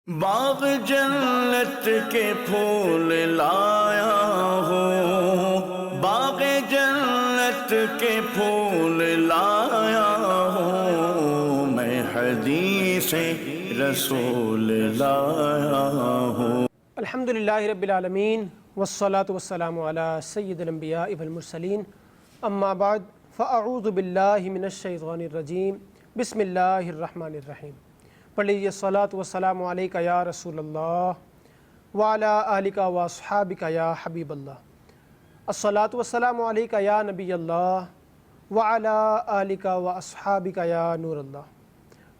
باغ جنت کے پھول لایا ہوں، باغ جنت کے پھول لایا ہوں، میں حدیث رسول لایا ہوں۔ الحمدللہ رب العالمین والصلاة والسلام علی سید الانبیاء والمرسلین، اما بعد فاعوذ باللہ من الشیطان الرجیم، بسم اللہ الرحمن الرحیم۔ پڑھ لیجیے الصلاۃ والسلام علیکہ یا رسول اللہ وعلی آلکہ واصحابکہ یا حبیب اللہ، الصلاۃ والسلام علیکہ یا نبی اللہ وعلی آلکہ واصحابکہ یا نور اللہ۔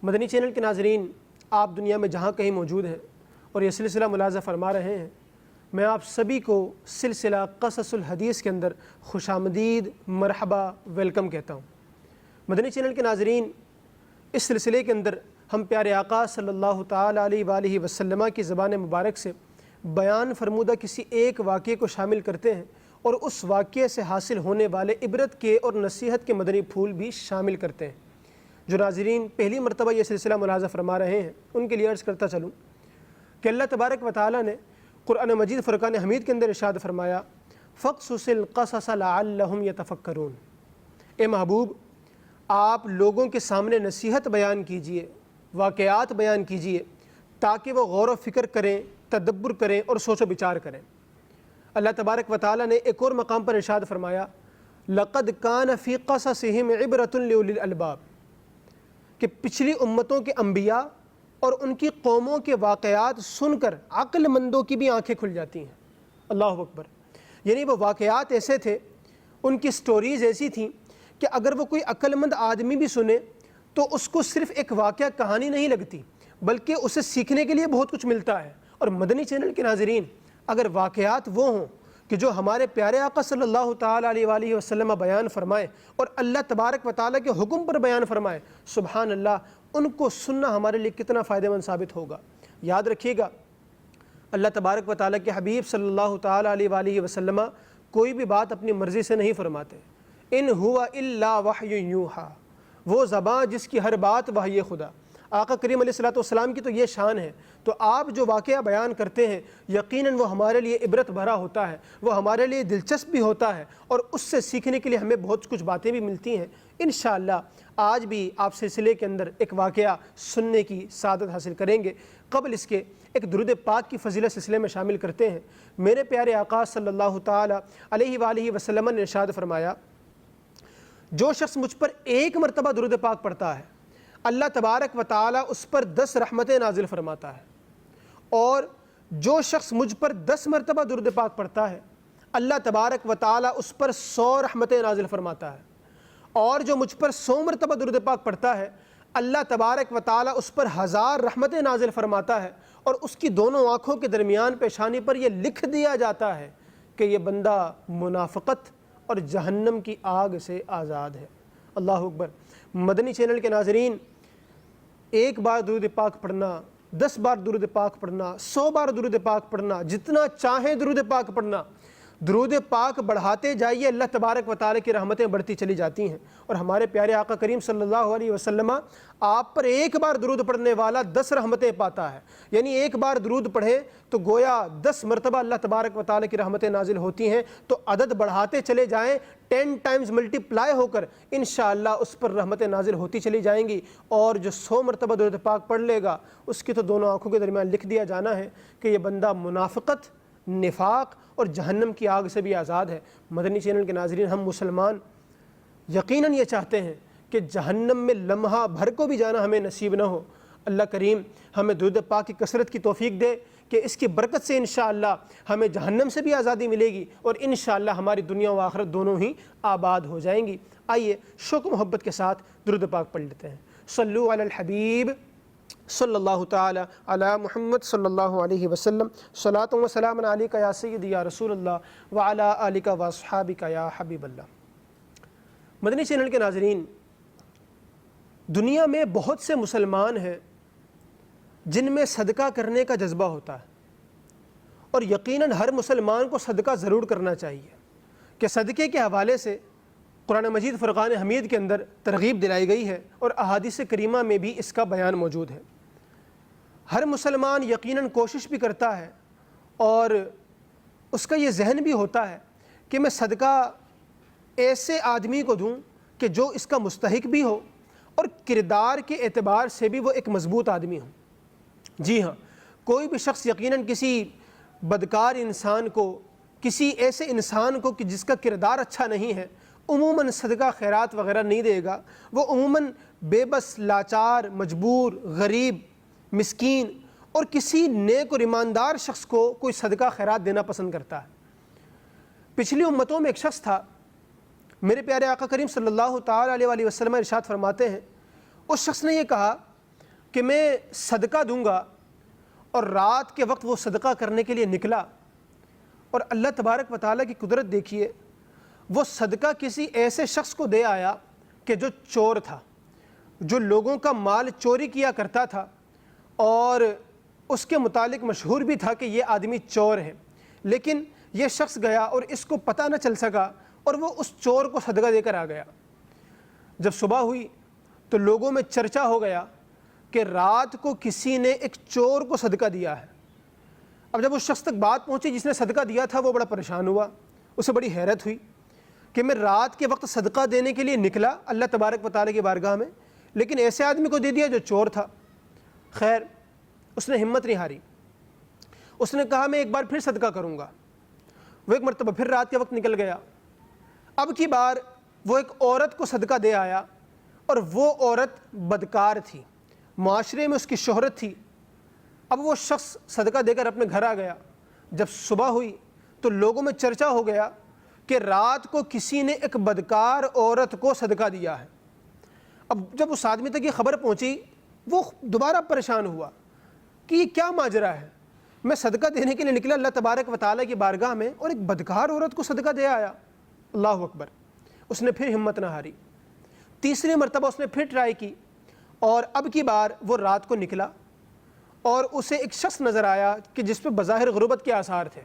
مدنی چینل کے ناظرین، آپ دنیا میں جہاں کہیں موجود ہیں اور یہ سلسلہ ملاحظہ فرما رہے ہیں، میں آپ سبھی کو سلسلہ قصص الحدیث کے اندر خوش آمدید، مرحبا، ویلکم کہتا ہوں۔ مدنی چینل کے ناظرین، اس سلسلے کے اندر ہم پیارے آقا صلی اللہ تعالیٰ علیہ وآلہ وسلم کی زبان مبارک سے بیان فرمودہ کسی ایک واقعے کو شامل کرتے ہیں اور اس واقعے سے حاصل ہونے والے عبرت کے اور نصیحت کے مدنی پھول بھی شامل کرتے ہیں۔ جو ناظرین پہلی مرتبہ یہ سلسلہ ملاحظہ فرما رہے ہیں، ان کے لیے عرض کرتا چلوں کہ اللہ تبارک و تعالیٰ نے قرآن مجید فرقان حمید کے اندر ارشاد فرمایا، فَقْصُصِ الْقَصَصَ لَعَلَّهُمْ يَتَفَكَّرُونَ۔ اے محبوب، آپ لوگوں کے سامنے نصیحت بیان کیجئے، واقعات بیان کیجئے، تاکہ وہ غور و فکر کریں، تدبر کریں اور سوچ و بچار کریں۔ اللہ تبارک و تعالیٰ نے ایک اور مقام پر ارشاد فرمایا، لَقَدْ كَانَ فِي قَصَصِهِمْ عِبْرَةٌ لِأُولِي الْأَلْبَابِ، کہ پچھلی امتوں کے انبیاء اور ان کی قوموں کے واقعات سن کر عقل مندوں کی بھی آنکھیں کھل جاتی ہیں۔ اللہ اکبر۔ یعنی وہ واقعات ایسے تھے، ان کی سٹوریز ایسی تھیں کہ اگر وہ کوئی عقل مند آدمی بھی سنے تو اس کو صرف ایک واقعہ کہانی نہیں لگتی، بلکہ اسے سیکھنے کے لیے بہت کچھ ملتا ہے۔ اور مدنی چینل کے ناظرین، اگر واقعات وہ ہوں کہ جو ہمارے پیارے آقا صلی اللہ تعالیٰ علیہ وآلہ وسلم بیان فرمائے اور اللہ تبارک و تعالیٰ کے حکم پر بیان فرمائے، سبحان اللہ، ان کو سننا ہمارے لیے کتنا فائدہ مند ثابت ہوگا۔ یاد رکھیے گا، اللہ تبارک و تعالیٰ کے حبیب صلی اللہ تعالیٰ علیہ وآلہ وسلم کوئی بھی بات اپنی مرضی سے نہیں فرماتے۔ ان ہوا الا وحی یوحیٰ، وہ زبان جس کی ہر بات وحی خدا۔ آقا کریم علیہ الصلوۃ والسلام کی تو یہ شان ہے، تو آپ جو واقعہ بیان کرتے ہیں یقیناً وہ ہمارے لیے عبرت بھرا ہوتا ہے، وہ ہمارے لیے دلچسپ بھی ہوتا ہے، اور اس سے سیکھنے کے لیے ہمیں بہت کچھ باتیں بھی ملتی ہیں۔ انشاءاللہ آج بھی آپ سلسلے کے اندر ایک واقعہ سننے کی سعادت حاصل کریں گے۔ قبل اس کے ایک درود پاک کی فضیلت سلسلے میں شامل کرتے ہیں۔ میرے پیارے آقا صلی اللہ تعالیٰ علیہ وآلہ وسلم نے ارشاد فرمایا، جو شخص مجھ پر ایک مرتبہ درود پاک پڑھتا ہے، اللہ تبارک و تعالیٰ اس پر 10 رحمتیں نازل فرماتا ہے، اور جو شخص مجھ پر 10 مرتبہ درود پاک پڑھتا ہے، اللہ تبارک و تعالیٰ اس پر 100 رحمتیں نازل فرماتا ہے، اور جو مجھ پر 100 مرتبہ درود پاک پڑھتا ہے، اللہ تبارک و تعالیٰ اس پر 1000 رحمتیں نازل فرماتا ہے، اور اس کی دونوں آنکھوں کے درمیان پیشانی پر یہ لکھ دیا جاتا ہے کہ یہ بندہ منافقت اور جہنم کی آگ سے آزاد ہے۔ اللہ اکبر۔ مدنی چینل کے ناظرین، ایک بار درود پاک پڑھنا، 10 بار درود پاک پڑھنا، 100 بار درود پاک پڑھنا، جتنا چاہیں درود پاک پڑھنا، درود پاک بڑھاتے جائیے، اللہ تبارک و تعالیٰ کی رحمتیں بڑھتی چلی جاتی ہیں۔ اور ہمارے پیارے آقا کریم صلی اللہ علیہ وسلم آپ پر ایک بار درود پڑھنے والا 10 رحمتیں پاتا ہے۔ یعنی ایک بار درود پڑھیں تو گویا 10 مرتبہ اللہ تبارک و تعالیٰ کی رحمتیں نازل ہوتی ہیں۔ تو عدد بڑھاتے چلے جائیں، 10 ٹائمز ملٹیپلائی ہو کر انشاءاللہ اس پر رحمتیں نازل ہوتی چلی جائیں گی۔ اور جو 100 مرتبہ درود پاک پڑھ لے گا، اس کی تو دونوں آنکھوں کے درمیان لکھ دیا جانا ہے کہ یہ بندہ منافقت، نفاق اور جہنم کی آگ سے بھی آزاد ہے۔ مدنی چینل کے ناظرین، ہم مسلمان یقیناً یہ چاہتے ہیں کہ جہنم میں لمحہ بھر کو بھی جانا ہمیں نصیب نہ ہو۔ اللہ کریم ہمیں درود پاک کی کثرت کی توفیق دے کہ اس کی برکت سے انشاءاللہ ہمیں جہنم سے بھی آزادی ملے گی، اور انشاءاللہ ہماری دنیا و آخرت دونوں ہی آباد ہو جائیں گی۔ آئیے شوق و محبت کے ساتھ درود پاک پڑھ لیتے ہیں۔ صلو علی الحبیب صلی اللہ تعالی علی محمد صلی اللہ علیہ وسلم، صلاۃ و سلام علیکہ یا سیدی یا رسول اللہ وعلی آلکہ واصحابکہ یا حبیب اللہ۔ مدنی چینل کے ناظرین، دنیا میں بہت سے مسلمان ہیں جن میں صدقہ کرنے کا جذبہ ہوتا ہے، اور یقیناً ہر مسلمان کو صدقہ ضرور کرنا چاہیے کہ صدقے کے حوالے سے قرآن مجید فرقان حمید کے اندر ترغیب دلائی گئی ہے، اور احادیث کریمہ میں بھی اس کا بیان موجود ہے۔ ہر مسلمان یقیناً کوشش بھی کرتا ہے اور اس کا یہ ذہن بھی ہوتا ہے کہ میں صدقہ ایسے آدمی کو دوں کہ جو اس کا مستحق بھی ہو اور کردار کے اعتبار سے بھی وہ ایک مضبوط آدمی ہو۔ جی ہاں، کوئی بھی شخص یقیناً کسی بدکار انسان کو، کسی ایسے انسان کو کہ جس کا کردار اچھا نہیں ہے، عموماً صدقہ خیرات وغیرہ نہیں دے گا۔ وہ عموماً بے بس، لاچار، مجبور، غریب، مسکین اور کسی نیک اور ایماندار شخص کو کوئی صدقہ خیرات دینا پسند کرتا ہے۔ پچھلی امتوں میں ایک شخص تھا، میرے پیارے آقا کریم صلی اللہ تعالیٰ علیہ وآلہ وسلم ارشاد فرماتے ہیں، اس شخص نے یہ کہا کہ میں صدقہ دوں گا، اور رات کے وقت وہ صدقہ کرنے کے لیے نکلا، اور اللہ تبارک و تعالیٰ کی قدرت دیکھیے، وہ صدقہ کسی ایسے شخص کو دے آیا کہ جو چور تھا، جو لوگوں کا مال چوری کیا کرتا تھا، اور اس کے متعلق مشہور بھی تھا کہ یہ آدمی چور ہے۔ لیکن یہ شخص گیا اور اس کو پتہ نہ چل سکا، اور وہ اس چور کو صدقہ دے کر آ گیا۔ جب صبح ہوئی تو لوگوں میں چرچا ہو گیا کہ رات کو کسی نے ایک چور کو صدقہ دیا ہے۔ اب جب اس شخص تک بات پہنچی جس نے صدقہ دیا تھا، وہ بڑا پریشان ہوا، اسے بڑی حیرت ہوئی کہ میں رات کے وقت صدقہ دینے کے لیے نکلا اللہ تبارک و تعالیٰ کی بارگاہ میں، لیکن ایسے آدمی کو دے دیا جو چور تھا۔ خیر، اس نے ہمت نہیں ہاری، اس نے کہا میں ایک بار پھر صدقہ کروں گا۔ وہ ایک مرتبہ پھر رات کے وقت نکل گیا۔ اب کی بار وہ ایک عورت کو صدقہ دے آیا، اور وہ عورت بدکار تھی، معاشرے میں اس کی شہرت تھی۔ اب وہ شخص صدقہ دے کر اپنے گھر آ گیا۔ جب صبح ہوئی تو لوگوں میں چرچا ہو گیا کہ رات کو کسی نے ایک بدکار عورت کو صدقہ دیا ہے۔ اب جب اس آدمی تک یہ خبر پہنچی، وہ دوبارہ پریشان ہوا کہ یہ کیا ماجرا ہے، میں صدقہ دینے کے لیے نکلا اللہ تبارک و تعالیٰ کی بارگاہ میں، اور ایک بدکار عورت کو صدقہ دے آیا۔ اللہ اکبر۔ اس نے پھر ہمت نہ ہاری، تیسری مرتبہ اس نے پھر ٹرائی کی، اور اب کی بار وہ رات کو نکلا، اور اسے ایک شخص نظر آیا کہ جس پہ بظاہر غربت کے آثار تھے۔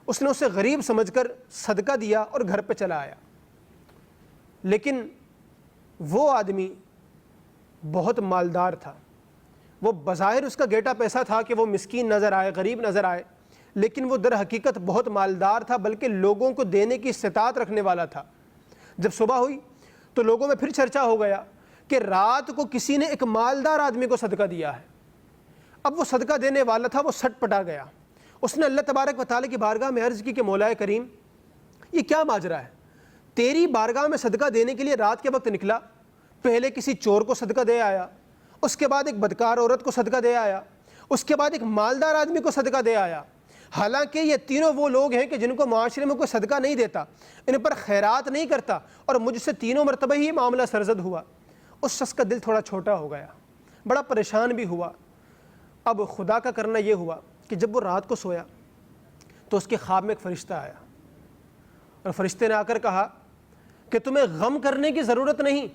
اس نے اسے غریب سمجھ کر صدقہ دیا اور گھر پہ چلا آیا۔ لیکن وہ آدمی بہت مالدار تھا، وہ بظاہر اس کا گیٹا پیسہ تھا کہ وہ مسکین نظر آئے، غریب نظر آئے، لیکن وہ در حقیقت بہت مالدار تھا، بلکہ لوگوں کو دینے کی استطاعت رکھنے والا تھا۔ جب صبح ہوئی تو لوگوں میں پھر چرچا ہو گیا کہ رات کو کسی نے ایک مالدار آدمی کو صدقہ دیا ہے۔ اب وہ صدقہ دینے والا تھا، وہ سٹ پٹا گیا۔ اس نے اللہ تبارک و تعالیٰ کی بارگاہ میں عرض کی کہ مولا کریم، یہ کیا ماجرا ہے؟ تیری بارگاہ میں صدقہ دینے کے لیے رات کے وقت نکلا، پہلے کسی چور کو صدقہ دے آیا، اس کے بعد ایک بدکار عورت کو صدقہ دے آیا، اس کے بعد ایک مالدار آدمی کو صدقہ دے آیا۔ حالانکہ یہ تینوں وہ لوگ ہیں کہ جن کو معاشرے میں کوئی صدقہ نہیں دیتا، ان پر خیرات نہیں کرتا، اور مجھ سے تینوں مرتبہ ہی معاملہ سرزد ہوا۔ اس شخص کا دل تھوڑا چھوٹا ہو گیا، بڑا پریشان بھی ہوا۔ اب خدا کا کرنا یہ ہوا کہ جب وہ رات کو سویا تو اس کے خواب میں ایک فرشتہ آیا، اور فرشتے نے آ کر کہا کہ تمہیں غم کرنے کی ضرورت نہیں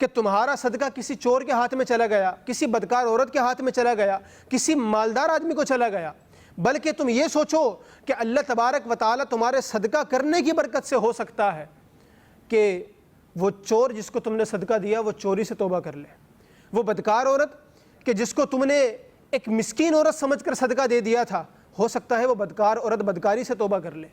کہ تمہارا صدقہ کسی چور کے ہاتھ میں چلا گیا، کسی بدکار عورت کے ہاتھ میں چلا گیا، کسی مالدار آدمی کو چلا گیا، بلکہ تم یہ سوچو کہ اللہ تبارک و تعالیٰ تمہارے صدقہ کرنے کی برکت سے ہو سکتا ہے کہ وہ چور جس کو تم نے صدقہ دیا وہ چوری سے توبہ کر لے، وہ بدکار عورت کہ جس کو تم نے ایک مسکین عورت سمجھ کر صدقہ دے دیا تھا، ہو سکتا ہے وہ بدکار عورت بدکاری سے توبہ کر لے،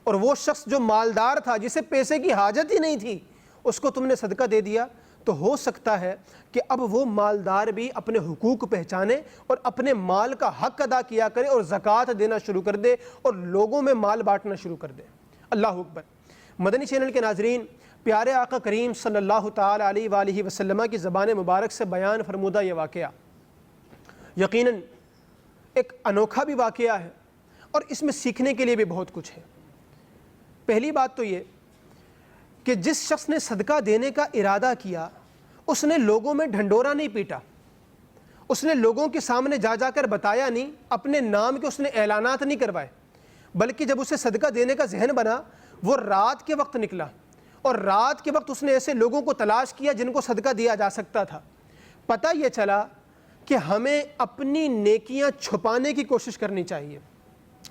اور وہ شخص جو مالدار تھا جسے پیسے کی حاجت ہی نہیں تھی، اس کو تم نے صدقہ دے دیا، تو ہو سکتا ہے کہ اب وہ مالدار بھی اپنے حقوق پہچانے اور اپنے مال کا حق ادا کیا کرے اور زکوٰۃ دینا شروع کر دے اور لوگوں میں مال بانٹنا شروع کر دے۔ اللہ اکبر۔ مدنی چینل کے ناظرین، پیارے آقا کریم صلی اللہ تعالیٰ علیہ وآلہ وسلم کی زبان مبارک سے بیان فرمودہ یہ واقعہ یقیناً ایک انوکھا بھی واقعہ ہے، اور اس میں سیکھنے کے لیے بھی بہت کچھ ہے۔ پہلی بات تو یہ کہ جس شخص نے صدقہ دینے کا ارادہ کیا، اس نے لوگوں میں ڈھنڈورا نہیں پیٹا، اس نے لوگوں کے سامنے جا جا کر بتایا نہیں، اپنے نام کے اس نے اعلانات نہیں کروائے، بلکہ جب اسے صدقہ دینے کا ذہن بنا، وہ رات کے وقت نکلا، اور رات کے وقت اس نے ایسے لوگوں کو تلاش کیا جن کو صدقہ دیا جا سکتا تھا۔ پتہ یہ چلا کہ ہمیں اپنی نیکیاں چھپانے کی کوشش کرنی چاہیے۔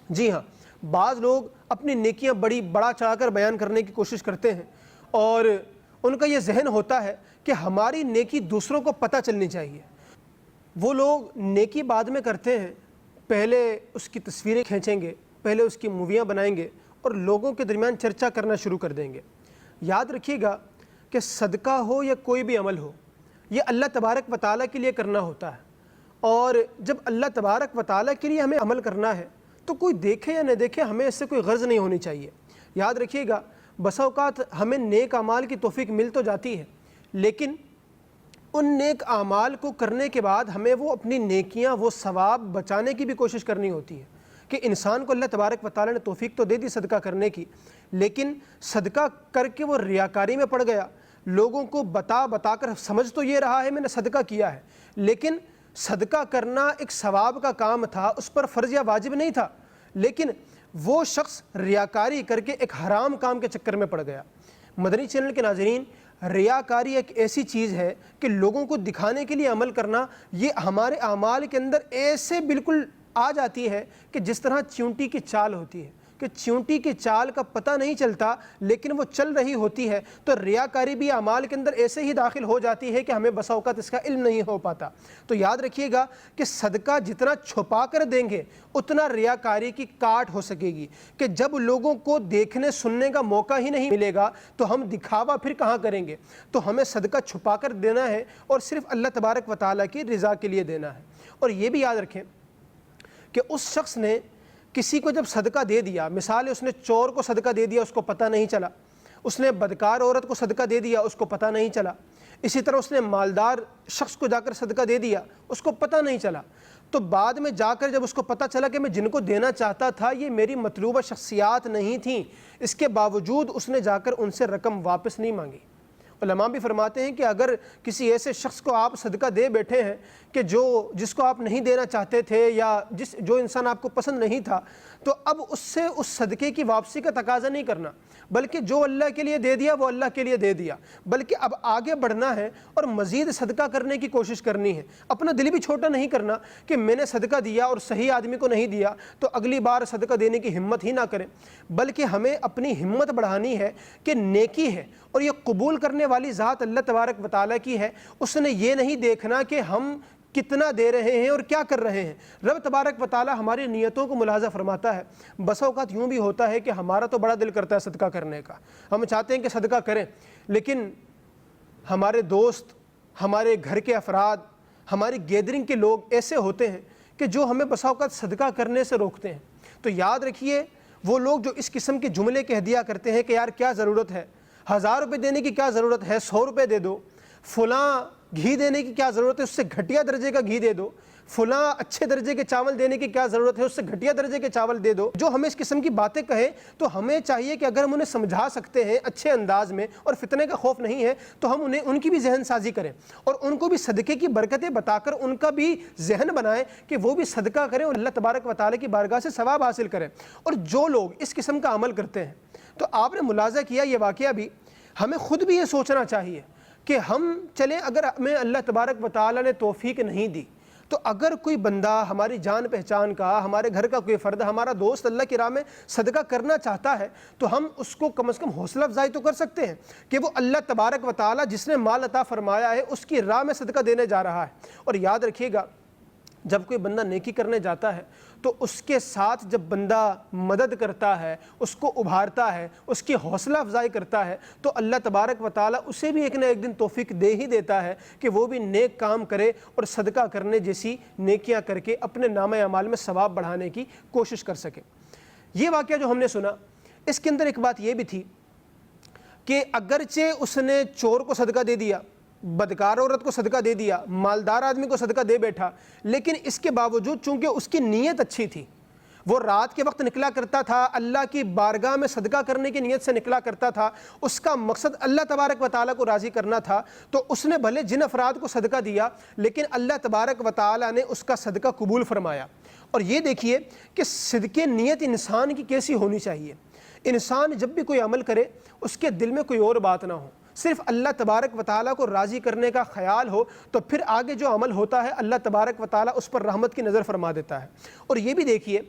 جی ہاں، بعض لوگ اپنی نیکیاں بڑا چڑھا کر بیان کرنے کی کوشش کرتے ہیں، اور ان کا یہ ذہن ہوتا ہے کہ ہماری نیکی دوسروں کو پتہ چلنی چاہیے۔ وہ لوگ نیکی بعد میں کرتے ہیں، پہلے اس کی تصویریں کھینچیں گے، پہلے اس کی موویاں بنائیں گے اور لوگوں کے درمیان چرچا کرنا شروع کر دیں گے۔ یاد رکھیے گا کہ صدقہ ہو یا کوئی بھی عمل ہو، یہ اللہ تبارک و تعالیٰ کے لیے کرنا ہوتا ہے، اور جب اللہ تبارک و تعالیٰ کے لیے ہمیں عمل کرنا ہے تو کوئی دیکھے یا نہ دیکھے ہمیں اس سے کوئی غرض نہیں ہونی چاہیے۔ یاد رکھیے گا بسا اوقات ہمیں نیک اعمال کی توفیق مل تو جاتی ہے، لیکن ان نیک اعمال کو کرنے کے بعد ہمیں وہ اپنی نیکیاں، وہ ثواب بچانے کی بھی کوشش کرنی ہوتی ہے کہ انسان کو اللہ تبارک و تعالیٰ نے توفیق تو دے دی صدقہ کرنے کی، لیکن صدقہ کر کے وہ ریاکاری میں پڑ گیا، لوگوں کو بتا کر سمجھ تو یہ رہا ہے میں نے صدقہ کیا ہے، لیکن صدقہ کرنا ایک ثواب کا کام تھا، اس پر فرض یا واجب نہیں تھا، لیکن وہ شخص ریاکاری کر کے ایک حرام کام کے چکر میں پڑ گیا۔ مدنی چینل کے ناظرین، ریاکاری ایک ایسی چیز ہے کہ لوگوں کو دکھانے کے لیے عمل کرنا، یہ ہمارے اعمال کے اندر ایسے بالکل آ جاتی ہے کہ جس طرح چیونٹی کی چال ہوتی ہے کہ چیونٹی کی چال کا پتہ نہیں چلتا لیکن وہ چل رہی ہوتی ہے، تو ریاکاری بھی اعمال کے اندر ایسے ہی داخل ہو جاتی ہے کہ ہمیں بسا اوقات اس کا علم نہیں ہو پاتا۔ تو یاد رکھیے گا کہ صدقہ جتنا چھپا کر دیں گے اتنا ریاکاری کی کاٹ ہو سکے گی، کہ جب لوگوں کو دیکھنے سننے کا موقع ہی نہیں ملے گا تو ہم دکھاوا پھر کہاں کریں گے۔ تو ہمیں صدقہ چھپا کر دینا ہے اور صرف اللہ تبارک و تعالیٰ کی رضا کے لیے دینا ہے۔ اور یہ بھی یاد رکھیں کہ اس شخص نے کسی کو جب صدقہ دے دیا، مثال ہے اس نے چور کو صدقہ دے دیا، اس کو پتہ نہیں چلا، اس نے بدکار عورت کو صدقہ دے دیا، اس کو پتہ نہیں چلا، اسی طرح اس نے مالدار شخص کو جا کر صدقہ دے دیا، اس کو پتہ نہیں چلا، تو بعد میں جا کر جب اس کو پتہ چلا کہ میں جن کو دینا چاہتا تھا یہ میری مطلوبہ شخصیات نہیں تھیں، اس کے باوجود اس نے جا کر ان سے رقم واپس نہیں مانگی۔ علماء بھی فرماتے ہیں کہ اگر کسی ایسے شخص کو آپ صدقہ دے بیٹھے ہیں کہ جس کو آپ نہیں دینا چاہتے تھے یا جو انسان آپ کو پسند نہیں تھا، تو اب اس سے اس صدقے کی واپسی کا تقاضا نہیں کرنا، بلکہ جو اللہ کے لیے دے دیا وہ اللہ کے لیے دے دیا، بلکہ اب آگے بڑھنا ہے اور مزید صدقہ کرنے کی کوشش کرنی ہے۔ اپنا دل بھی چھوٹا نہیں کرنا کہ میں نے صدقہ دیا اور صحیح آدمی کو نہیں دیا تو اگلی بار صدقہ دینے کی ہمت ہی نہ کریں، بلکہ ہمیں اپنی ہمت بڑھانی ہے کہ نیکی ہے اور یہ قبول کرنے والی ذات اللہ تبارک و تعالیٰ کی ہے، اس نے یہ نہیں دیکھنا کہ ہم کتنا دے رہے ہیں اور کیا کر رہے ہیں۔ رب تبارک و تعالیٰ ہماری نیتوں کو ملاحظہ فرماتا ہے۔ بسا اوقات یوں بھی ہوتا ہے کہ ہمارا تو بڑا دل کرتا ہے صدقہ کرنے کا، ہم چاہتے ہیں کہ صدقہ کریں، لیکن ہمارے دوست، ہمارے گھر کے افراد، ہماری گیدرنگ کے لوگ ایسے ہوتے ہیں کہ جو ہمیں بسا اوقات صدقہ کرنے سے روکتے ہیں۔ تو یاد رکھیے وہ لوگ جو اس قسم کے جملے کہہ دیا کرتے ہیں کہ یار کیا ضرورت ہے، 1000 روپے دینے کی کیا ضرورت ہے، 100 روپے دے دو، فلاں گھی دینے کی کیا ضرورت ہے، اس سے گھٹیا درجے کا گھی دے دو، فلاں اچھے درجے کے چاول دینے کی کیا ضرورت ہے، اس سے گھٹیا درجے کے چاول دے دو۔ جو ہمیں اس قسم کی باتیں کہیں تو ہمیں چاہیے کہ اگر ہم انہیں سمجھا سکتے ہیں اچھے انداز میں اور فتنے کا خوف نہیں ہے تو ہم ان کی بھی ذہن سازی کریں اور ان کو بھی صدقے کی برکتیں بتا کر ان کا بھی ذہن بنائیں کہ وہ بھی صدقہ کریں اور اللہ تبارک و تعالیٰ کی بارگاہ سے ثواب حاصل کریں۔ اور جو لوگ اس قسم کا عمل کرتے ہیں تو آپ نے ملاحظہ کیا یہ واقعہ بھی، ہمیں خود بھی یہ سوچنا چاہیے کہ ہم چلیں، اگر ہمیں اللہ تبارک و تعالیٰ نے توفیق نہیں دی تو اگر کوئی بندہ ہماری جان پہچان کا، ہمارے گھر کا کوئی فرد، ہمارا دوست اللہ کی راہ میں صدقہ کرنا چاہتا ہے تو ہم اس کو کم از کم حوصلہ افزائی تو کر سکتے ہیں کہ وہ اللہ تبارک و تعالیٰ جس نے مال عطا فرمایا ہے اس کی راہ میں صدقہ دینے جا رہا ہے۔ اور یاد رکھیے گا جب کوئی بندہ نیکی کرنے جاتا ہے تو اس کے ساتھ جب بندہ مدد کرتا ہے، اس کو ابھارتا ہے، اس کی حوصلہ افزائی کرتا ہے تو اللہ تبارک و تعالیٰ اسے بھی ایک نہ ایک دن توفیق دے ہی دیتا ہے کہ وہ بھی نیک کام کرے اور صدقہ کرنے جیسی نیکیاں کر کے اپنے نامہ اعمال میں ثواب بڑھانے کی کوشش کر سکے۔ یہ واقعہ جو ہم نے سنا اس کے اندر ایک بات یہ بھی تھی کہ اگرچہ اس نے چور کو صدقہ دے دیا، بدکار عورت کو صدقہ دے دیا، مالدار آدمی کو صدقہ دے بیٹھا، لیکن اس کے باوجود چونکہ اس کی نیت اچھی تھی، وہ رات کے وقت نکلا کرتا تھا، اللہ کی بارگاہ میں صدقہ کرنے کی نیت سے نکلا کرتا تھا، اس کا مقصد اللہ تبارک و تعالیٰ کو راضی کرنا تھا، تو اس نے بھلے جن افراد کو صدقہ دیا لیکن اللہ تبارک و تعالیٰ نے اس کا صدقہ قبول فرمایا۔ اور یہ دیکھیے کہ صدقے نیت انسان کی کیسی ہونی چاہیے۔ انسان جب بھی کوئی عمل کرے اس کے دل میں کوئی اور بات نہ ہو، صرف اللہ تبارک و تعالیٰ کو راضی کرنے کا خیال ہو، تو پھر آگے جو عمل ہوتا ہے اللہ تبارک و تعالیٰ اس پر رحمت کی نظر فرما دیتا ہے۔ اور یہ بھی دیکھیے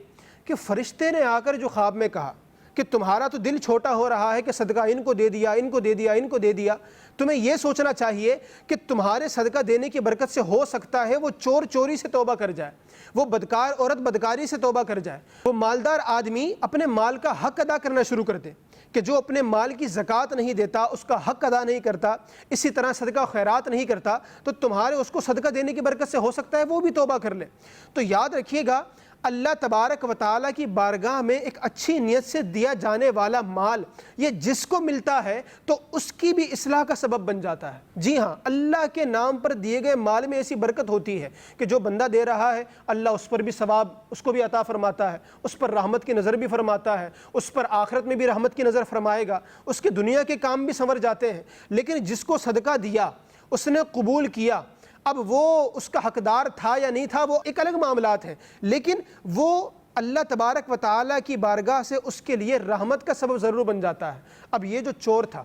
کہ فرشتے نے آ کر جو خواب میں کہا کہ تمہارا تو دل چھوٹا ہو رہا ہے کہ صدقہ ان کو دے دیا، ان کو دے دیا، ان کو دے دیا، تمہیں یہ سوچنا چاہیے کہ تمہارے صدقہ دینے کی برکت سے ہو سکتا ہے وہ چور چوری سے توبہ کر جائے، وہ بدکار عورت بدکاری سے توبہ کر جائے، وہ مالدار آدمی اپنے مال کا حق ادا کرنا شروع کر دے کہ جو اپنے مال کی زکوٰۃ نہیں دیتا، اس کا حق ادا نہیں کرتا، اسی طرح صدقہ خیرات نہیں کرتا، تو تمہارے اس کو صدقہ دینے کی برکت سے ہو سکتا ہے وہ بھی توبہ کر لے۔ تو یاد رکھیے گا، اللہ تبارک و تعالیٰ کی بارگاہ میں ایک اچھی نیت سے دیا جانے والا مال یہ جس کو ملتا ہے تو اس کی بھی اصلاح کا سبب بن جاتا ہے۔ جی ہاں، اللہ کے نام پر دیے گئے مال میں ایسی برکت ہوتی ہے کہ جو بندہ دے رہا ہے اللہ اس پر بھی ثواب اس کو بھی عطا فرماتا ہے، اس پر رحمت کی نظر بھی فرماتا ہے، اس پر آخرت میں بھی رحمت کی نظر فرمائے گا، اس کے دنیا کے کام بھی سنور جاتے ہیں۔ لیکن جس کو صدقہ دیا، اس نے قبول کیا، اب وہ اس کا حقدار تھا یا نہیں تھا وہ ایک الگ معاملات ہیں، لیکن وہ اللہ تبارک و تعالیٰ کی بارگاہ سے اس کے لیے رحمت کا سبب ضرور بن جاتا ہے۔ اب یہ جو چور تھا،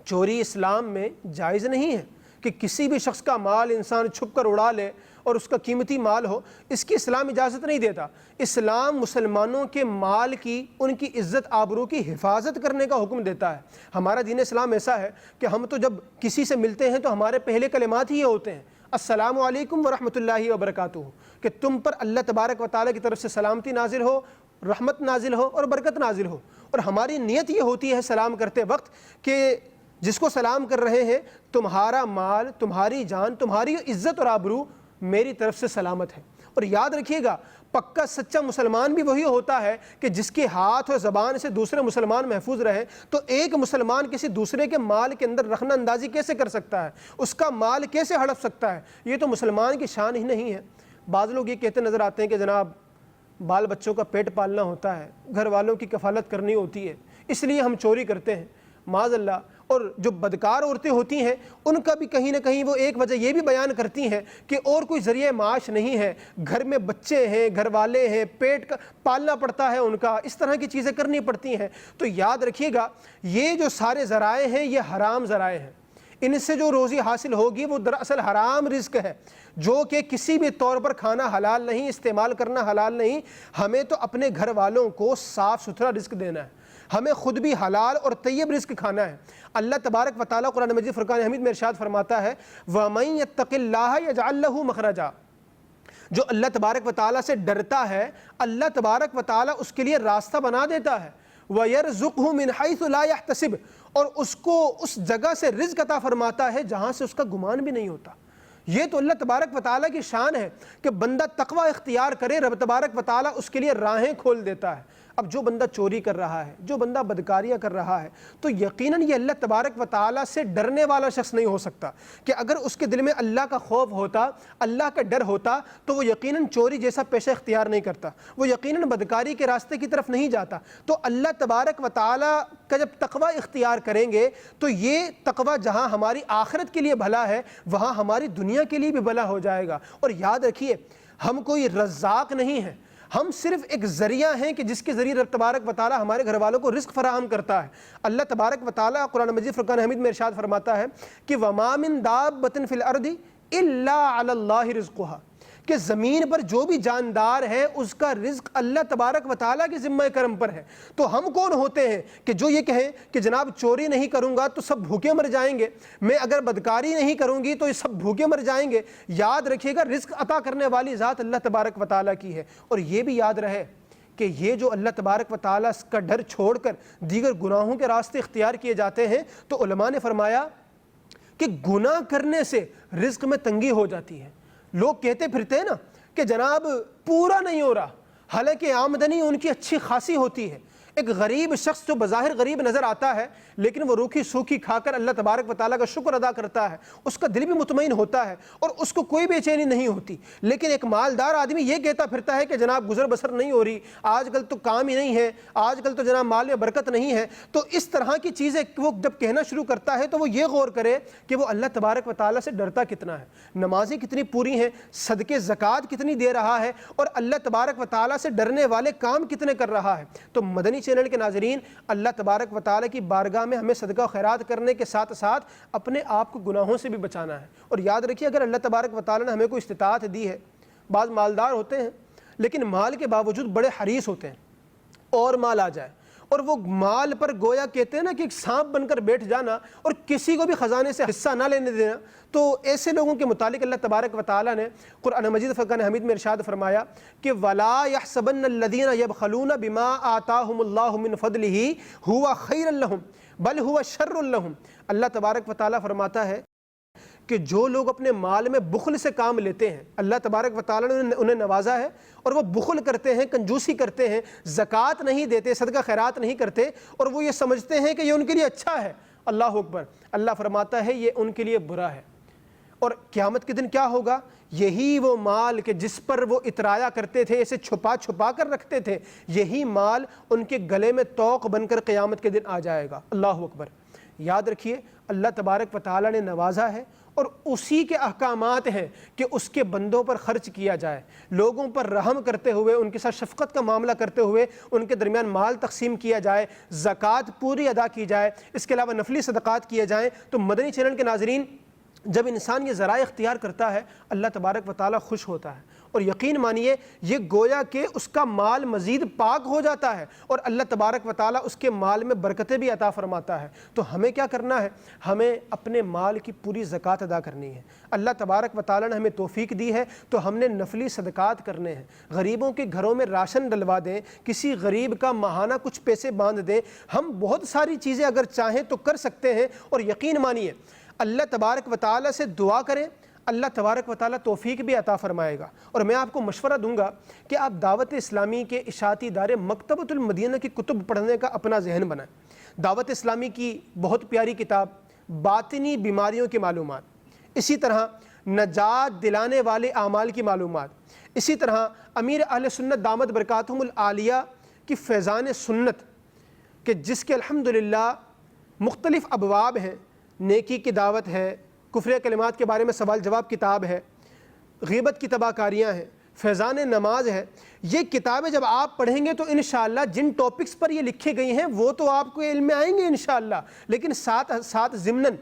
چوری اسلام میں جائز نہیں ہے کہ کسی بھی شخص کا مال انسان چھپ کر اڑا لے اور اس کا قیمتی مال ہو، اس کی اسلام اجازت نہیں دیتا۔ اسلام مسلمانوں کے مال کی، ان کی عزت آبرو کی حفاظت کرنے کا حکم دیتا ہے۔ ہمارا دین اسلام ایسا ہے کہ ہم تو جب کسی سے ملتے ہیں تو ہمارے پہلے کلمات ہی یہ ہوتے ہیں، السلام علیکم ورحمۃ اللہ وبرکاتہ، کہ تم پر اللہ تبارک و تعالیٰ کی طرف سے سلامتی نازل ہو، رحمت نازل ہو اور برکت نازل ہو۔ اور ہماری نیت یہ ہوتی ہے سلام کرتے وقت کہ جس کو سلام کر رہے ہیں تمہارا مال، تمہاری جان، تمہاری عزت اور آبرو میری طرف سے سلامت ہے۔ اور یاد رکھیے گا، پکا سچا مسلمان بھی وہی ہوتا ہے کہ جس کے ہاتھ اور زبان سے دوسرے مسلمان محفوظ رہیں۔ تو ایک مسلمان کسی دوسرے کے مال کے اندر رخنہ اندازی کیسے کر سکتا ہے، اس کا مال کیسے ہڑپ سکتا ہے؟ یہ تو مسلمان کی شان ہی نہیں ہے۔ بعض لوگ یہ کہتے نظر آتے ہیں کہ جناب بال بچوں کا پیٹ پالنا ہوتا ہے، گھر والوں کی کفالت کرنی ہوتی ہے، اس لیے ہم چوری کرتے ہیں، معاذ اللہ۔ اور جو بدکار عورتیں ہوتی ہیں ان کا بھی کہیں نہ کہیں وہ ایک وجہ یہ بھی بیان کرتی ہیں کہ اور کوئی ذریعہ معاش نہیں ہے، گھر میں بچے ہیں، گھر والے ہیں، پیٹ کا پالنا پڑتا ہے ان کا، اس طرح کی چیزیں کرنی پڑتی ہیں۔ تو یاد رکھیے گا، یہ جو سارے ذرائع ہیں یہ حرام ذرائع ہیں، ان سے جو روزی حاصل ہوگی وہ دراصل حرام رزق ہے، جو کہ کسی بھی طور پر کھانا حلال نہیں، استعمال کرنا حلال نہیں۔ ہمیں تو اپنے گھر والوں کو صاف ستھرا رزق دینا ہے، ہمیں خود بھی حلال اور طیب رزق کھانا ہے۔ اللہ تبارک و تعالیٰ قرآن مجید فرقان حمید میں ارشاد فرماتا ہے وَمَن يَتَّقِ اللَّهَ يَجْعَل لَّهُ مَخْرَجًا، جو اللہ تبارک و تعالیٰ سے ڈرتا ہے اللہ تبارک و تعالیٰ اس کے لیے راستہ بنا دیتا ہے، وَيَرْزُقْهُ مِنْ حَيْثُ لَا يَحْتَسِبُ، اور اس کو اس جگہ سے رزق عطا فرماتا ہے جہاں سے اس کا گمان بھی نہیں ہوتا۔ یہ تو اللہ تبارک و تعالیٰ کی شان ہے کہ بندہ تقوی اختیار کرے، رب تبارک و تعالیٰ اس کے لیے راہیں کھول دیتا ہے۔ اب جو بندہ چوری کر رہا ہے، جو بندہ بدکاریاں کر رہا ہے، تو یقیناً یہ اللہ تبارک و تعالیٰ سے ڈرنے والا شخص نہیں ہو سکتا کہ اگر اس کے دل میں اللہ کا خوف ہوتا، اللہ کا ڈر ہوتا تو وہ یقیناً چوری جیسا پیشہ اختیار نہیں کرتا، وہ یقیناً بدکاری کے راستے کی طرف نہیں جاتا۔ تو اللہ تبارک و تعالیٰ کا جب تقوی اختیار کریں گے تو یہ تقوی جہاں ہماری آخرت کے لیے بھلا ہے وہاں ہماری دنیا کے لیے بھی بھلا ہو جائے گا۔ اور یاد رکھیے، ہم کوئی رزاق نہیں ہیں، ہم صرف ایک ذریعہ ہیں کہ جس کے ذریعے رب تبارک و تعالیٰ ہمارے گھر والوں کو رزق فراہم کرتا ہے۔ اللہ تبارک و تعالیٰ قرآن مجید فرقان حمید میں ارشاد فرماتا ہے کہ وَمَا مِن دَابَّةٍ فِي الْأَرْضِ إِلَّا عَلَى اللَّهِ رِزْقُهَا، کہ زمین پر جو بھی جاندار ہے اس کا رزق اللہ تبارک و تعالیٰ کے ذمہ کرم پر ہے۔ تو ہم کون ہوتے ہیں کہ جو یہ کہیں کہ جناب چوری نہیں کروں گا تو سب بھوکے مر جائیں گے، میں اگر بدکاری نہیں کروں گی تو یہ سب بھوکے مر جائیں گے؟ یاد رکھیے گا، رزق عطا کرنے والی ذات اللہ تبارک و تعالیٰ کی ہے۔ اور یہ بھی یاد رہے کہ یہ جو اللہ تبارک و تعالیٰ کا ڈر چھوڑ کر دیگر گناہوں کے راستے اختیار کیے جاتے ہیں تو علماء نے فرمایا کہ گناہ کرنے سے رزق میں تنگی ہو جاتی ہے۔ لوگ کہتے پھرتے ہیں نا کہ جناب پورا نہیں ہو رہا، حالانکہ آمدنی ان کی اچھی خاصی ہوتی ہے۔ ایک غریب شخص جو بظاہر غریب نظر آتا ہے لیکن وہ روکھی سوکھی کھا کر اللہ تبارک و تعالیٰ کا شکر ادا کرتا ہے، اس کا دل بھی مطمئن ہوتا ہے اور اس کو کوئی بے چینی نہیں ہوتی۔ لیکن ایک مالدار آدمی یہ کہتا پھرتا ہے کہ جناب گزر بسر نہیں ہو رہی، آج کل تو کام ہی نہیں ہے، آج کل تو جناب مال میں برکت نہیں ہے۔ تو اس طرح کی چیزیں وہ جب کہنا شروع کرتا ہے تو وہ یہ غور کرے کہ وہ اللہ تبارک و تعالیٰ سے ڈرتا کتنا ہے، نمازیں کتنی پوری ہیں، صدقے زکوٰۃ کتنی دے رہا ہے اور اللہ تبارک و تعالیٰ سے ڈرنے والے کام کتنے کر رہا ہے۔ تو مدنی چینل کے ناظرین، اللہ تبارک و تعالیٰ کی بارگاہ میں ہمیں صدقہ و خیرات کرنے کے ساتھ ساتھ اپنے آپ کو گناہوں سے بھی بچانا ہے۔ اور یاد رکھیے، اگر اللہ تبارک و تعالیٰ نے ہمیں کوئی استطاعت دی ہے، بعض مالدار ہوتے ہیں لیکن مال کے باوجود بڑے حریص ہوتے ہیں، اور مال آ جائے اور وہ مال پر گویا کہتے ہیں نا کہ ایک سانپ بن کر بیٹھ جانا اور کسی کو بھی خزانے سے حصہ نہ لینے دینا، تو ایسے لوگوں کے متعلق اللہ تبارک و تعالیٰ نے قرآن مجید فرقان حمید میں ارشاد فرمایا کہ وَلَا يَحْسَبَنَّ الَّذِينَ يَبْخَلُونَ بِمَا آتَاهُمُ اللَّهُ مِنْ فَضْلِهِ هُوَ خَيْرًا لَهُمْ بَلْ هُوَ شَرٌّ لَهُمْ۔ اللہ تبارک و تعالیٰ فرماتا ہے کہ جو لوگ اپنے مال میں بخل سے کام لیتے ہیں، اللہ تبارک و تعالیٰ نے انہیں نوازا ہے اور وہ بخل کرتے ہیں، کنجوسی کرتے ہیں، زکوٰۃ نہیں دیتے، صدقہ خیرات نہیں کرتے، اور وہ یہ سمجھتے ہیں کہ یہ ان کے لیے اچھا ہے، اللہ اکبر، اللہ فرماتا ہے یہ ان کے لیے برا ہے۔ اور قیامت کے دن کیا ہوگا؟ یہی وہ مال کہ جس پر وہ اترایا کرتے تھے، اسے چھپا چھپا کر رکھتے تھے، یہی مال ان کے گلے میں طوق بن کر قیامت کے دن آ جائے گا۔ اللہ اکبر۔ یاد رکھیے اللہ تبارک و تعالیٰ نے نوازا ہے اور اسی کے احکامات ہیں کہ اس کے بندوں پر خرچ کیا جائے، لوگوں پر رحم کرتے ہوئے، ان کے ساتھ شفقت کا معاملہ کرتے ہوئے ان کے درمیان مال تقسیم کیا جائے، زکوٰۃ پوری ادا کی جائے، اس کے علاوہ نفلی صدقات کیے جائیں۔ تو مدنی چینل کے ناظرین، جب انسان یہ ذرائع اختیار کرتا ہے اللہ تبارک و تعالیٰ خوش ہوتا ہے، اور یقین مانیے یہ گویا کہ اس کا مال مزید پاک ہو جاتا ہے اور اللہ تبارک و تعالیٰ اس کے مال میں برکتیں بھی عطا فرماتا ہے۔ تو ہمیں کیا کرنا ہے؟ ہمیں اپنے مال کی پوری زکوٰۃ ادا کرنی ہے۔ اللہ تبارک و تعالیٰ نے ہمیں توفیق دی ہے تو ہم نے نفلی صدقات کرنے ہیں، غریبوں کے گھروں میں راشن ڈلوا دیں، کسی غریب کا ماہانہ کچھ پیسے باندھ دیں، ہم بہت ساری چیزیں اگر چاہیں تو کر سکتے ہیں۔ اور یقین مانیے اللہ تبارک و تعالیٰ سے دعا کریں، اللہ تبارک و تعالیٰ توفیق بھی عطا فرمائے گا۔ اور میں آپ کو مشورہ دوں گا کہ آپ دعوت اسلامی کے اشاعتی ادارے مکتبۃ المدینہ کی کتب پڑھنے کا اپنا ذہن بنائیں۔ دعوت اسلامی کی بہت پیاری کتاب باطنی بیماریوں کی معلومات، اسی طرح نجات دلانے والے اعمال کی معلومات، اسی طرح امیر اہل سنت دامت برکاتہم العالیہ کی فیضان سنت کہ جس کے الحمدللہ مختلف ابواب ہیں، نیکی کی دعوت ہے، کفر کلمات کے بارے میں سوال جواب کتاب ہے، غیبت کی تباہ کاریاں ہیں، فیضان نماز ہے۔ یہ کتابیں جب آپ پڑھیں گے تو انشاءاللہ جن ٹاپکس پر یہ لکھی گئی ہیں وہ تو آپ کو علم میں آئیں گے انشاءاللہ، لیکن ساتھ ضمناً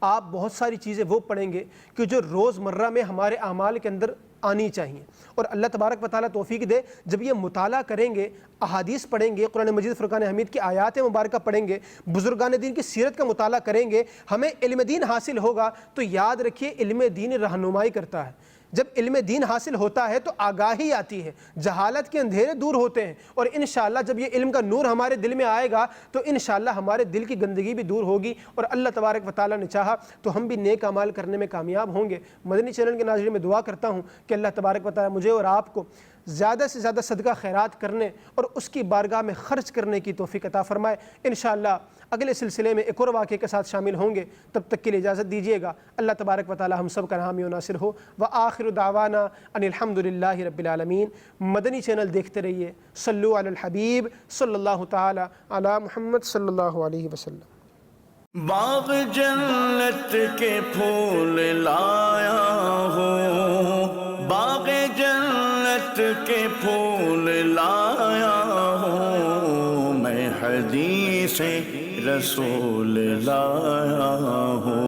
آپ بہت ساری چیزیں وہ پڑھیں گے کہ جو روزمرہ میں ہمارے اعمال کے اندر آنی چاہیے۔ اور اللہ تبارک و تعالیٰ توفیق دے، جب یہ مطالعہ کریں گے، احادیث پڑھیں گے، قرآن مجید فرقان حمید کی آیات مبارکہ پڑھیں گے، بزرگان دین کی سیرت کا مطالعہ کریں گے، ہمیں علم دین حاصل ہوگا۔ تو یاد رکھیے علم دین رہنمائی کرتا ہے، جب علم دین حاصل ہوتا ہے تو آگاہی آتی ہے، جہالت کے اندھیرے دور ہوتے ہیں، اور انشاءاللہ جب یہ علم کا نور ہمارے دل میں آئے گا تو انشاءاللہ ہمارے دل کی گندگی بھی دور ہوگی، اور اللہ تبارک و تعالیٰ نے چاہا تو ہم بھی نیک اعمال کرنے میں کامیاب ہوں گے۔ مدنی چینل کے ناظرین میں دعا کرتا ہوں کہ اللہ تبارک و تعالیٰ مجھے اور آپ کو زیادہ سے زیادہ صدقہ خیرات کرنے اور اس کی بارگاہ میں خرچ کرنے کی توفیق عطا فرمائے۔ انشاءاللہ اگلے سلسلے میں ایک اور واقعے کے ساتھ شامل ہوں گے، تب تک کے لیے اجازت دیجیے گا۔ اللہ تبارک و تعالی ہم سب کا حامی و ناصر ہو۔ وآخر دعوانا ان الحمدللہ رب العالمین۔ مدنی چینل دیکھتے رہیے۔ صلو علی الحبیب صلی اللہ تعالی علی محمد صلی اللہ علیہ وسلم۔ باغ جنت کے پھول لایا ہوں، باغ جنت کے پھول لایا ہوں، میں حدیث رسول لایا ہوں۔